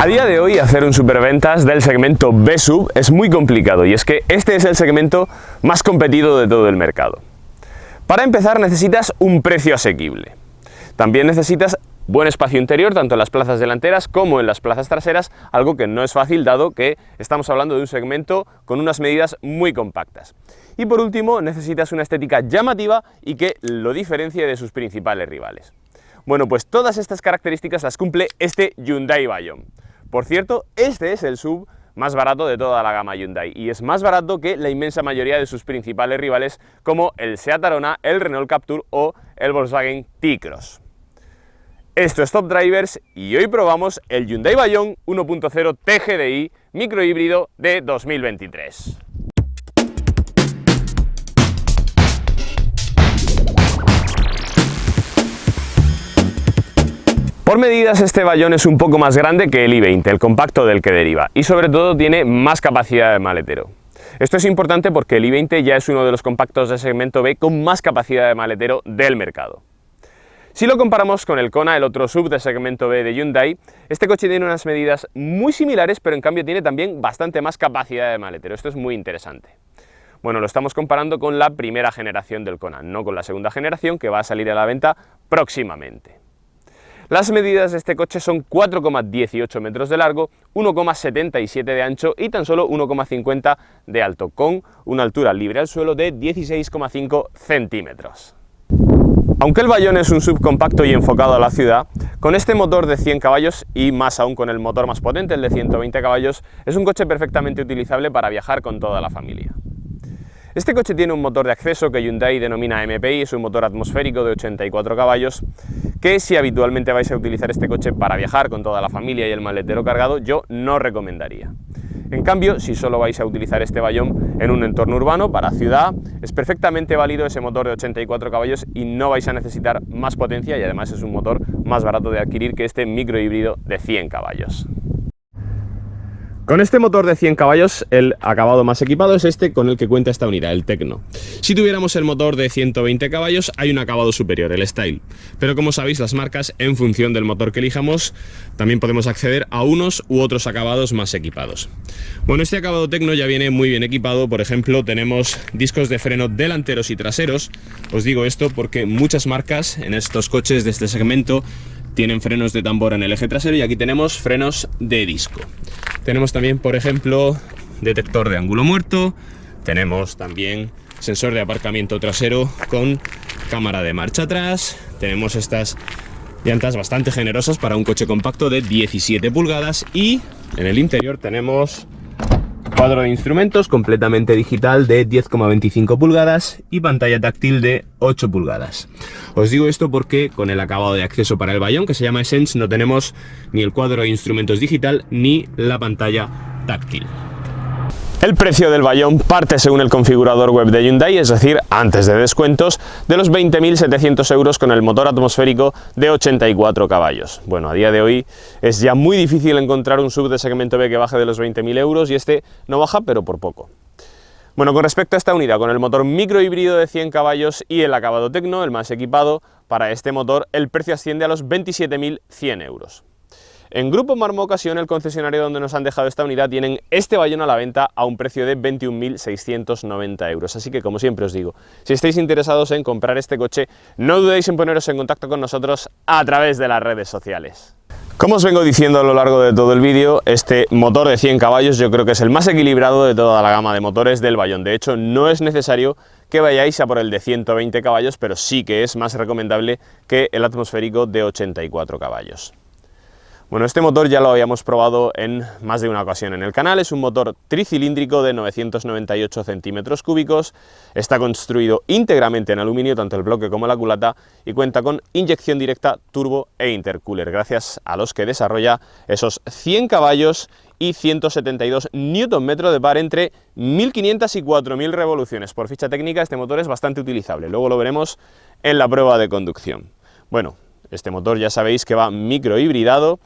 A día de hoy hacer un superventas del segmento B-Sub es muy complicado y es que este es el segmento más competido de todo el mercado. Para empezar necesitas un precio asequible. También necesitas buen espacio interior tanto en las plazas delanteras como en las plazas traseras, algo que no es fácil dado que estamos hablando de un segmento con unas medidas muy compactas. Y por último necesitas una estética llamativa y que lo diferencie de sus principales rivales. Bueno, pues todas estas características las cumple este Hyundai Bayon. Por cierto, este es el SUV más barato de toda la gama Hyundai y es más barato que la inmensa mayoría de sus principales rivales como el Seat Arona, el Renault Captur o el Volkswagen T-Cross. Esto es Top Drivers y hoy probamos el Hyundai Bayon 1.0 TGDI microhíbrido de 2023. Por medidas este Bayon es un poco más grande que el i20, el compacto del que deriva, y sobre todo tiene más capacidad de maletero. Esto es importante porque el i20 ya es uno de los compactos de segmento B con más capacidad de maletero del mercado. Si lo comparamos con el Kona, el otro SUV de segmento B de Hyundai, este coche tiene unas medidas muy similares, pero en cambio tiene también bastante más capacidad de maletero. Esto es muy interesante. Bueno, lo estamos comparando con la primera generación del Kona, no con la segunda generación que va a salir a la venta próximamente. Las medidas de este coche son 4,18 metros de largo, 1,77 de ancho y tan solo 1,50 de alto, con una altura libre al suelo de 16,5 centímetros. Aunque el Bayon es un SUV compacto y enfocado a la ciudad, con este motor de 100 caballos y más aún con el motor más potente, el de 120 caballos, es un coche perfectamente utilizable para viajar con toda la familia. Este coche tiene un motor de acceso que Hyundai denomina MPI, es un motor atmosférico de 84 caballos, que si habitualmente vais a utilizar este coche para viajar con toda la familia y el maletero cargado, yo no recomendaría. En cambio, si solo vais a utilizar este Bayon en un entorno urbano, para ciudad, es perfectamente válido ese motor de 84 caballos y no vais a necesitar más potencia y además es un motor más barato de adquirir que este microhíbrido de 100 caballos. Con este motor de 100 caballos, el acabado más equipado es este con el que cuenta esta unidad, el Tecno. Si tuviéramos el motor de 120 caballos, hay un acabado superior, el Style. Pero como sabéis, las marcas, en función del motor que elijamos, también podemos acceder a unos u otros acabados más equipados. Bueno, este acabado Tecno ya viene muy bien equipado. Por ejemplo, tenemos discos de freno delanteros y traseros. Os digo esto porque muchas marcas en estos coches de este segmento tienen frenos de tambor en el eje trasero y aquí tenemos frenos de disco. Tenemos también, por ejemplo, detector de ángulo muerto, tenemos también sensor de aparcamiento trasero con cámara de marcha atrás, tenemos estas llantas bastante generosas para un coche compacto de 17 pulgadas y en el interior tenemos cuadro de instrumentos completamente digital de 10,25 pulgadas y pantalla táctil de 8 pulgadas. Os digo esto porque con el acabado de acceso para el Bayon, que se llama Essence, no tenemos ni el cuadro de instrumentos digital ni la pantalla táctil. El precio del Bayon parte según el configurador web de Hyundai, es decir, antes de descuentos, de los 20.700 euros con el motor atmosférico de 84 caballos. Bueno, a día de hoy es ya muy difícil encontrar un SUV de segmento B que baje de los 20.000 euros y este no baja, pero por poco. Bueno, con respecto a esta unidad, con el motor microhíbrido de 100 caballos y el acabado Tecno, el más equipado, para este motor el precio asciende a los 27.100 euros. En Grupo Marmo Ocasión, el concesionario donde nos han dejado esta unidad, tienen este Bayon a la venta a un precio de 21.690 euros. Así que, como siempre os digo, si estáis interesados en comprar este coche, no dudéis en poneros en contacto con nosotros a través de las redes sociales. Como os vengo diciendo a lo largo de todo el vídeo, este motor de 100 caballos yo creo que es el más equilibrado de toda la gama de motores del Bayon. De hecho, no es necesario que vayáis a por el de 120 caballos, pero sí que es más recomendable que el atmosférico de 84 caballos. Bueno, este motor ya lo habíamos probado en más de una ocasión en el canal, es un motor tricilíndrico de 998 centímetros cúbicos, está construido íntegramente en aluminio, tanto el bloque como la culata, y cuenta con inyección directa, turbo e intercooler, gracias a los que desarrolla esos 100 caballos y 172 Nm de par entre 1500 y 4000 revoluciones. Por ficha técnica este motor es bastante utilizable, luego lo veremos en la prueba de conducción. Bueno, este motor ya sabéis que va microhibridado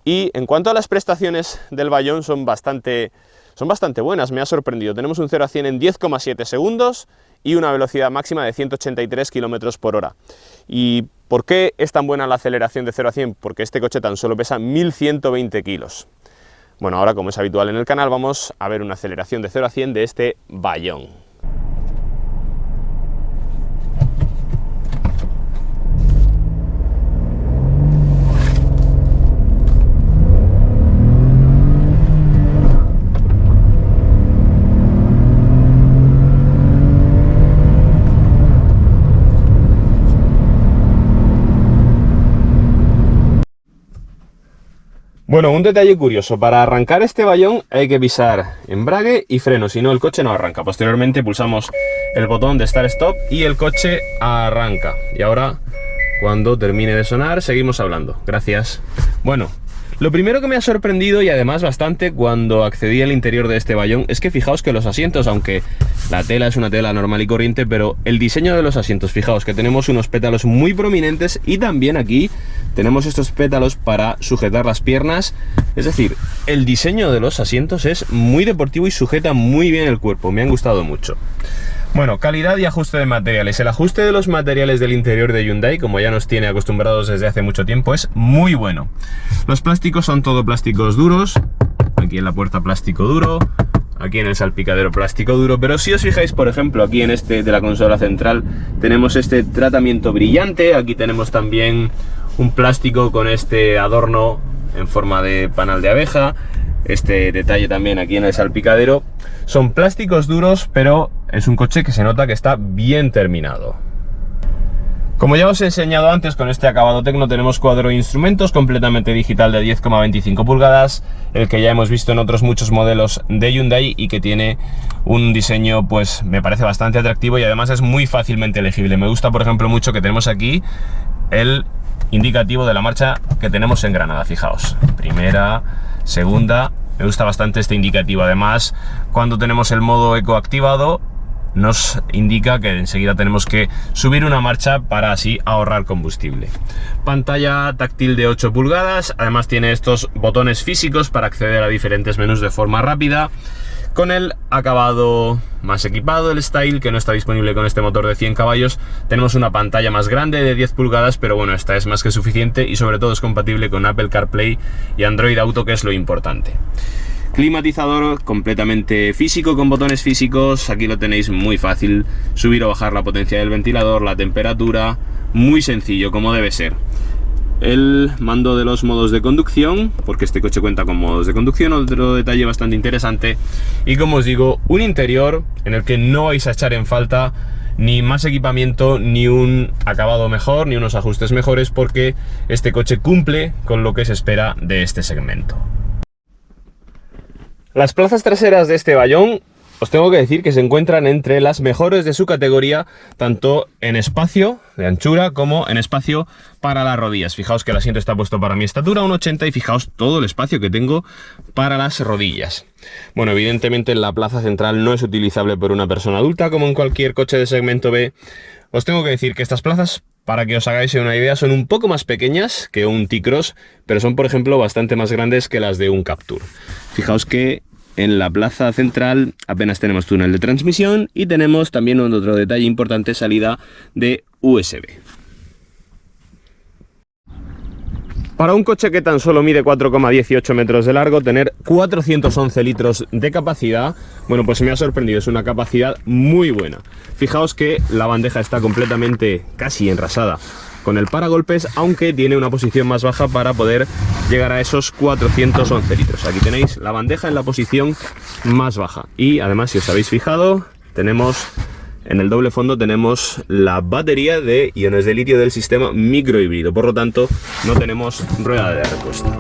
y en cuanto a las prestaciones del Bayon son bastante buenas, me ha sorprendido. Tenemos un 0 a 100 en 10,7 segundos y una velocidad máxima de 183 km por hora. ¿Y por qué es tan buena la aceleración de 0 a 100? Porque este coche tan solo pesa 1120 kilos. Bueno, ahora, como es habitual en el canal, vamos a ver una aceleración de 0 a 100 de este Bayon. Bueno, un detalle curioso, para arrancar este Bayon hay que pisar embrague y freno, si no el coche no arranca. Posteriormente pulsamos el botón de Start Stop y el coche arranca. Y ahora, cuando termine de sonar, seguimos hablando. Gracias. Bueno, lo primero que me ha sorprendido y además bastante cuando accedí al interior de este Bayon es que fijaos que los asientos, aunque la tela es una tela normal y corriente, pero el diseño de los asientos, fijaos que tenemos unos pétalos muy prominentes y también aquí tenemos estos pétalos para sujetar las piernas. Es decir, el diseño de los asientos es muy deportivo y sujeta muy bien el cuerpo, me han gustado mucho. Bueno, calidad y ajuste de materiales. El ajuste de los materiales del interior de Hyundai, como ya nos tiene acostumbrados desde hace mucho tiempo, es muy bueno. Los plásticos son todo plásticos duros. Aquí en la puerta plástico duro, aquí en el salpicadero plástico duro, pero si os fijáis, por ejemplo, aquí en este de la consola central tenemos este tratamiento brillante. Aquí tenemos también un plástico con este adorno en forma de panal de abeja. Este detalle también aquí en el salpicadero. Son plásticos duros, pero es un coche que se nota que está bien terminado. Como ya os he enseñado antes, con este acabado tecno tenemos cuadro de instrumentos completamente digital de 10,25 pulgadas, el que ya hemos visto en otros muchos modelos de Hyundai y que tiene un diseño, pues me parece bastante atractivo y además es muy fácilmente legible. Me gusta, por ejemplo, mucho que tenemos aquí el indicativo de la marcha que tenemos en Granada, fijaos, primera, segunda. Me gusta bastante este indicativo. Además, cuando tenemos el modo eco activado, nos indica que enseguida tenemos que subir una marcha para así ahorrar combustible. Pantalla táctil de 8 pulgadas, además tiene estos botones físicos para acceder a diferentes menús de forma rápida. Con el acabado más equipado, el Style, que no está disponible con este motor de 100 caballos, tenemos una pantalla más grande de 10 pulgadas, pero bueno, esta es más que suficiente y sobre todo es compatible con Apple CarPlay y Android Auto, que es lo importante. Climatizador completamente físico, con botones físicos. Aquí lo tenéis muy fácil, subir o bajar la potencia del ventilador, la temperatura, muy sencillo, como debe ser. El mando de los modos de conducción, porque este coche cuenta con modos de conducción, otro detalle bastante interesante. Y como os digo, un interior en el que no vais a echar en falta ni más equipamiento, ni un acabado mejor, ni unos ajustes mejores, porque este coche cumple con lo que se espera de este segmento. Las plazas traseras de este Bayon, os tengo que decir que se encuentran entre las mejores de su categoría, tanto en espacio de anchura como en espacio para las rodillas. Fijaos que el asiento está puesto para mi estatura, 1,80, y fijaos todo el espacio que tengo para las rodillas. Bueno, evidentemente la plaza central no es utilizable por una persona adulta, como en cualquier coche de segmento B. Os tengo que decir que estas plazas, para que os hagáis una idea, son un poco más pequeñas que un T-Cross, pero son, por ejemplo, bastante más grandes que las de un Captur. Fijaos que en la plaza central apenas tenemos túnel de transmisión y tenemos también un otro detalle importante, salida de USB. Para un coche que tan solo mide 4,18 metros de largo, tener 411 litros de capacidad, bueno, pues me ha sorprendido, es una capacidad muy buena. Fijaos que la bandeja está completamente casi enrasada con el paragolpes, aunque tiene una posición más baja para poder llegar a esos 411 litros. Aquí tenéis la bandeja en la posición más baja. Y además, si os habéis fijado, tenemos en el doble fondo tenemos la batería de iones de litio del sistema microhíbrido. Por lo tanto, no tenemos rueda de repuesto.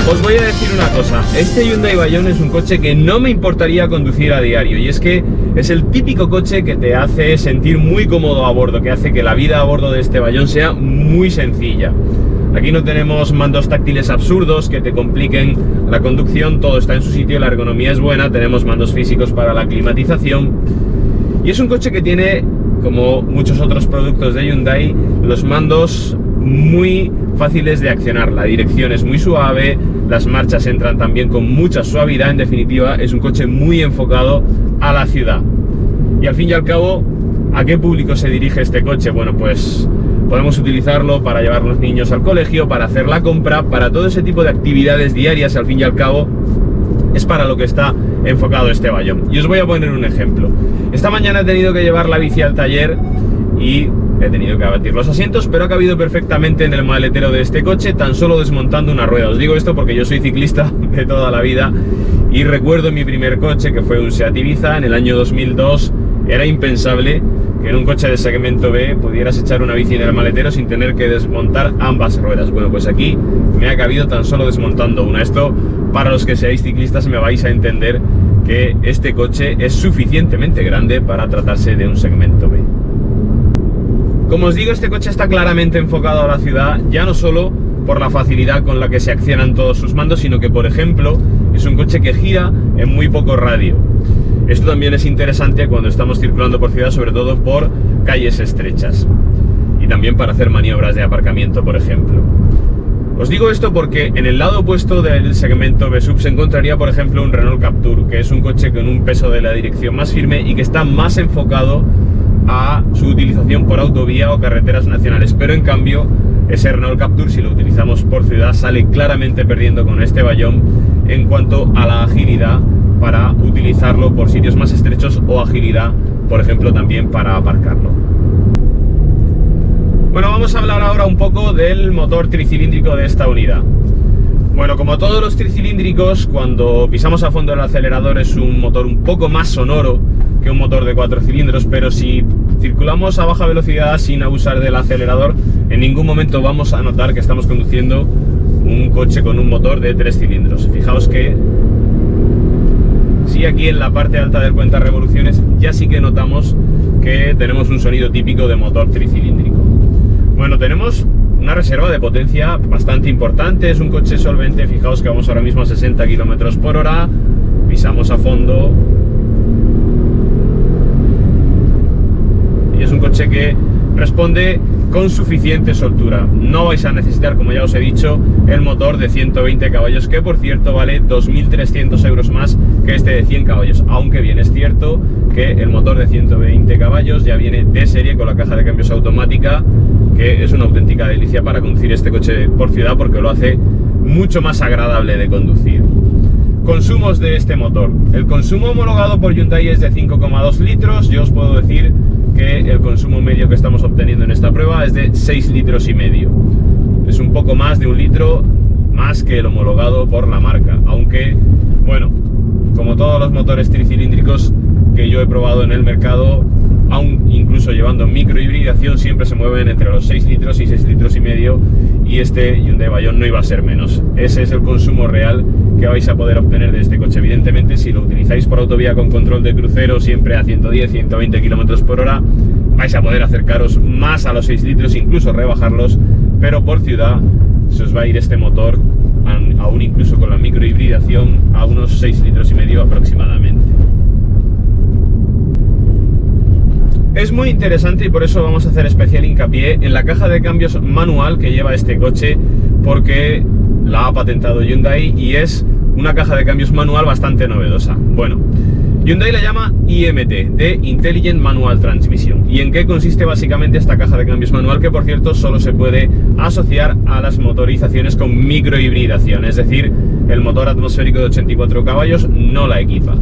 Os voy a decir una cosa, este Hyundai Bayon es un coche que no me importaría conducir a diario, y es que es el típico coche que te hace sentir muy cómodo a bordo, que hace que la vida a bordo de este Bayon sea muy sencilla. Aquí no tenemos mandos táctiles absurdos que te compliquen la conducción, todo está en su sitio, la ergonomía es buena, tenemos mandos físicos para la climatización, y es un coche que tiene, como muchos otros productos de Hyundai, los mandos muy fáciles de accionar. La dirección es muy suave, las marchas entran también con mucha suavidad. En definitiva, es un coche muy enfocado a la ciudad. Y al fin y al cabo, ¿a qué público se dirige este coche? Bueno, pues podemos utilizarlo para llevar a los niños al colegio, para hacer la compra, para todo ese tipo de actividades diarias. Al fin y al cabo, es para lo que está enfocado este Vallon. Y os voy a poner un ejemplo. Esta mañana he tenido que llevar la bici al taller y he tenido que abatir los asientos, pero ha cabido perfectamente en el maletero de este coche, tan solo desmontando una rueda. Os digo esto porque yo soy ciclista de toda la vida y recuerdo mi primer coche, que fue un Seat Ibiza en el año 2002. Era impensable que en un coche de segmento B pudieras echar una bici en el maletero sin tener que desmontar ambas ruedas. Bueno, pues aquí me ha cabido tan solo desmontando una. Esto, para los que seáis ciclistas, me vais a entender que este coche es suficientemente grande para tratarse de un segmento B. Como os digo, este coche está claramente enfocado a la ciudad, ya no solo por la facilidad con la que se accionan todos sus mandos, sino que, por ejemplo, es un coche que gira en muy poco radio. Esto también es interesante cuando estamos circulando por ciudad, sobre todo por calles estrechas, y también para hacer maniobras de aparcamiento, por ejemplo. Os digo esto porque en el lado opuesto del segmento B-Sub se encontraría, por ejemplo, un Renault Captur, que es un coche con un peso de la dirección más firme y que está más enfocado a su utilización por autovía o carreteras nacionales. Pero en cambio, ese Renault Captur, si lo utilizamos por ciudad, sale claramente perdiendo con este Vallon en cuanto a la agilidad para utilizarlo por sitios más estrechos, o agilidad, por ejemplo, también para aparcarlo. Bueno, vamos a hablar ahora un poco del motor tricilíndrico de esta unidad. Bueno, como todos los tricilíndricos, cuando pisamos a fondo el acelerador es un motor un poco más sonoro que un motor de 4 cilindros, pero si circulamos a baja velocidad sin abusar del acelerador, en ningún momento vamos a notar que estamos conduciendo un coche con un motor de 3 cilindros. Fijaos que sí, aquí en la parte alta del cuenta revoluciones ya sí que notamos que tenemos un sonido típico de motor tricilíndrico. Bueno, tenemos una reserva de potencia bastante importante, es un coche solvente. Fijaos que vamos ahora mismo a 60 km por hora, pisamos a fondo y es un coche que responde con suficiente soltura. No vais a necesitar, como ya os he dicho, el motor de 120 caballos, que por cierto vale 2.300 euros más que este de 100 caballos, aunque bien es cierto que el motor de 120 caballos ya viene de serie con la caja de cambios automática, que es una auténtica delicia para conducir este coche por ciudad porque lo hace mucho más agradable de conducir. Consumos de este motor. El consumo homologado por Hyundai es de 5,2 litros. Yo os puedo decir que el consumo medio que estamos obteniendo en esta prueba es de 6,5 litros. Es un poco más de 1 litro más que el homologado por la marca, aunque, bueno, como todos los motores tricilíndricos que yo he probado en el mercado, aún incluso llevando microhibridación, siempre se mueven entre los 6 litros y 6,5 litros, y este Hyundai Vallon no iba a ser menos. Ese es el consumo real que vais a poder obtener de este coche. Evidentemente, si lo utilizáis por autovía con control de crucero, siempre a 110, 120 km por hora, vais a poder acercaros más a los 6 litros, incluso rebajarlos, pero por ciudad se os va a ir este motor, aún incluso con la microhibridación, a unos 6,5 litros aproximadamente. Es muy interesante y por eso vamos a hacer especial hincapié en la caja de cambios manual que lleva este coche, porque la ha patentado Hyundai y es una caja de cambios manual bastante novedosa. Bueno, Hyundai la llama IMT, de Intelligent Manual Transmission. ¿Y en qué consiste básicamente esta caja de cambios manual? Que por cierto solo se puede asociar a las motorizaciones con microhibridación, es decir, el motor atmosférico de 84 caballos no la equipa.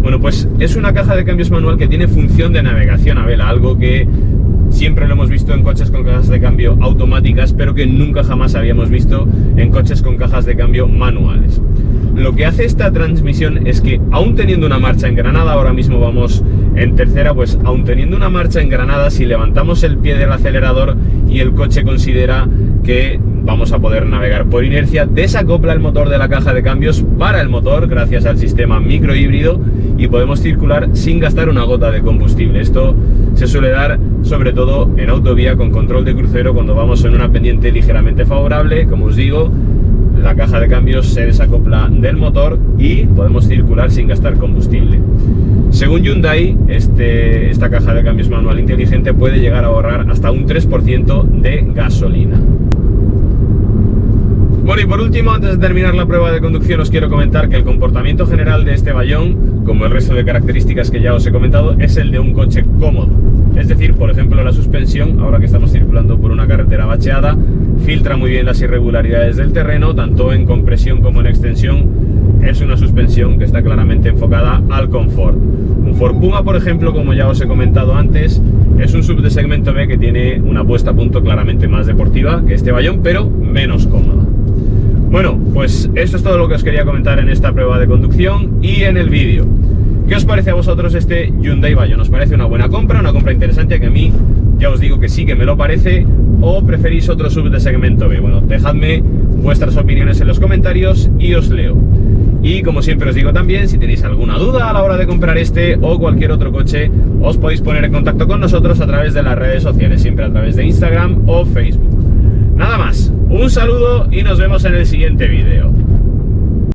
Bueno, pues es una caja de cambios manual que tiene función de navegación a vela, algo que siempre lo hemos visto en coches con cajas de cambio automáticas, pero que nunca jamás habíamos visto en coches con cajas de cambio manuales. Lo que hace esta transmisión es que, aún teniendo una marcha en granada, ahora mismo vamos en tercera, pues aún teniendo una marcha en granada, si levantamos el pie del acelerador y el coche considera que vamos a poder navegar por inercia, desacopla el motor de la caja de cambios, para el motor gracias al sistema microhíbrido, y podemos circular sin gastar una gota de combustible. Esto se suele dar sobre todo en autovía con control de crucero, cuando vamos en una pendiente ligeramente favorable. Como os digo, la caja de cambios se desacopla del motor y podemos circular sin gastar combustible. Según Hyundai, esta caja de cambios manual inteligente puede llegar a ahorrar hasta un 3% de gasolina. Bueno, y por último, antes de terminar la prueba de conducción, os quiero comentar que el comportamiento general de este Bayon, como el resto de características que ya os he comentado, es el de un coche cómodo. Es decir, por ejemplo, la suspensión, ahora que estamos circulando por una carretera bacheada, filtra muy bien las irregularidades del terreno, tanto en compresión como en extensión. Es una suspensión que está claramente enfocada al confort. Un Ford Puma, por ejemplo, como ya os he comentado antes, es un SUV de segmento B que tiene una puesta a punto claramente más deportiva que este Bayon, pero menos cómoda. Bueno, pues esto es todo lo que os quería comentar en esta prueba de conducción y en el vídeo. ¿Qué os parece a vosotros este Hyundai Bayon? ¿Os parece una buena compra, una compra interesante? Que a mí ya os digo que sí que me lo parece. ¿O preferís otro SUV de segmento B? Bueno, dejadme vuestras opiniones en los comentarios y os leo. Y como siempre os digo también, si tenéis alguna duda a la hora de comprar este o cualquier otro coche, os podéis poner en contacto con nosotros a través de las redes sociales, siempre a través de Instagram o Facebook. Nada más, un saludo y nos vemos en el siguiente vídeo.